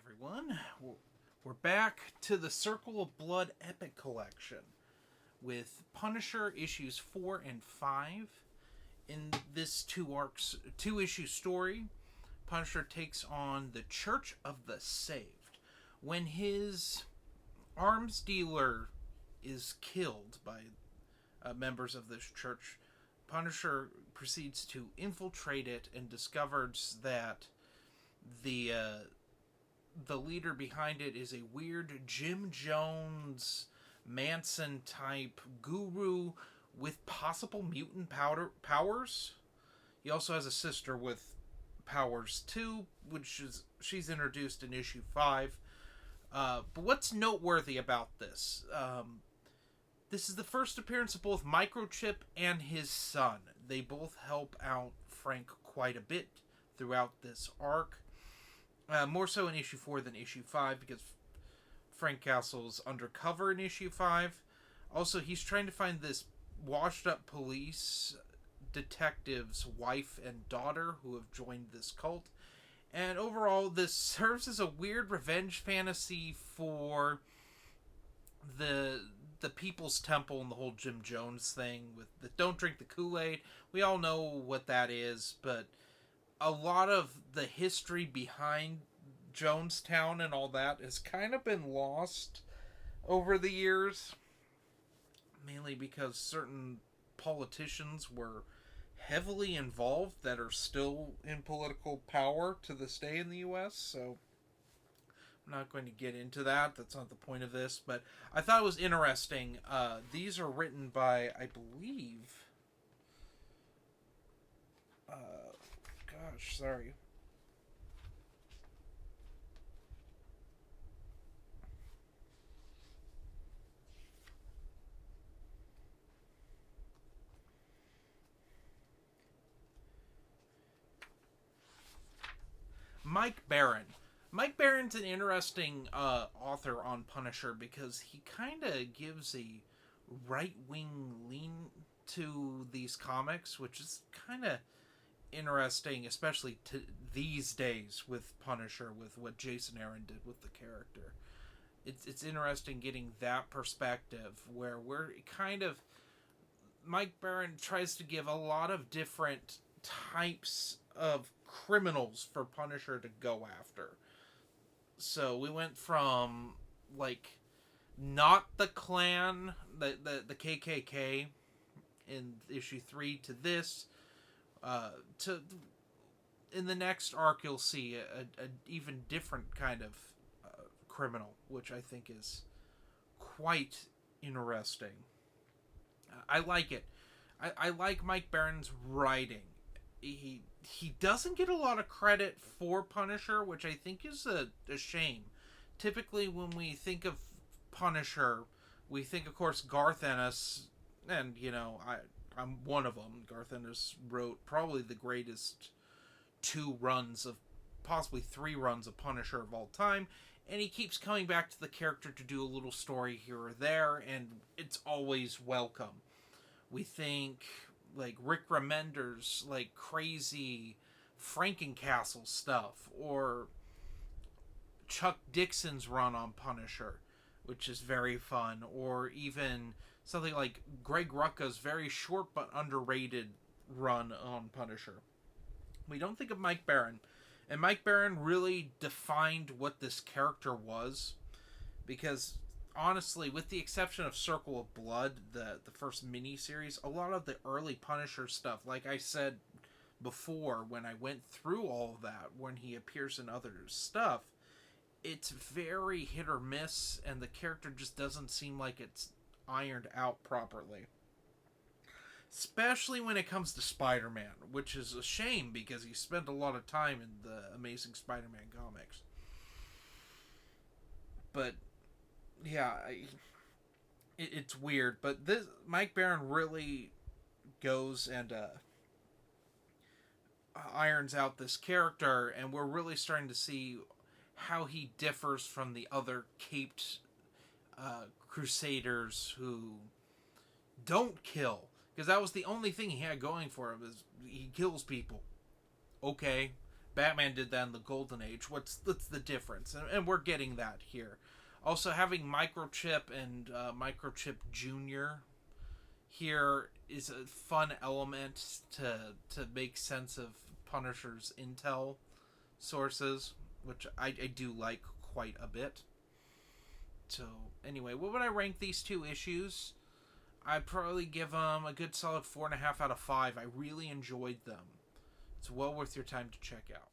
everyone. We're back to the Circle of Blood Epic Collection with Punisher issues 4 and 5. In this two issue story, Punisher takes on the Church of the Saved. When his arms dealer is killed by members of this church, Punisher proceeds to infiltrate it and discovers that the leader behind it is a weird Jim Jones Manson type guru with possible mutant powers. He also has a sister with powers too, she's introduced in issue 5. But what's noteworthy about this? This is the first appearance of both Microchip and his son. They both help out Frank quite a bit throughout this arc. More so in issue 4 than issue 5 because Frank Castle's undercover in issue 5. Also, he's trying to find this washed up police detective's wife and daughter who have joined this cult. And overall, this serves as a weird revenge fantasy for the People's Temple and the whole Jim Jones thing with the don't drink the Kool-Aid. We all know what that is, but a lot of the history behind Jonestown and all that has kind of been lost over the years, mainly because certain politicians were heavily involved that are still in political power to this day in the US, so I'm not going to get into that. That's not the point of this, but I thought it was interesting. These are written by, I believe, sorry. Mike Baron. Mike Baron's an interesting author on Punisher because he kind of gives a right-wing lean to these comics, which is kind of interesting, especially these days with Punisher, with what Jason Aaron did with the character. It's interesting getting that perspective where we're kind of Mike Baron tries to give a lot of different types of criminals for Punisher to go after. So we went from like not the Klan, the KKK in issue 3 to this. To in the next arc, you'll see a even different kind of criminal, which I think is quite interesting. I like it. I like Mike Baron's writing. He doesn't get a lot of credit for Punisher, which I think is a shame. Typically, when we think of Punisher, we think, of course, Garth Ennis, and I'm one of them. Garth Ennis wrote probably the greatest 2 runs of, possibly 3 runs of Punisher of all time, and he keeps coming back to the character to do a little story here or there, and it's always welcome. We think like Rick Remender's like crazy Frankencastle stuff, or Chuck Dixon's run on Punisher, which is very fun, or even something like Greg Rucka's very short but underrated run on Punisher. We don't think of Mike Baron, and Mike Baron really defined what this character was, because honestly, with the exception of Circle of Blood, the first mini-series, a lot of the early Punisher stuff, like I said before when I went through all of that, when he appears in other stuff, it's very hit or miss, and the character just doesn't seem like it's ironed out properly. Especially when it comes to Spider-Man, which is a shame because he spent a lot of time in the Amazing Spider-Man comics. But yeah, it's weird. But this Mike Baron really goes and irons out this character, and we're really starting to see how he differs from the other caped Crusaders who don't kill. Because that was the only thing he had going for him, is he kills people. Okay, Batman did that in the Golden Age. What's the difference? And we're getting that here. Also, having Microchip and Microchip Junior here is a fun element to make sense of Punisher's intel sources, which I do like quite a bit. So anyway, what would I rank these two issues? I'd probably give them a good solid 4.5 out of 5. I really enjoyed them. It's well worth your time to check out.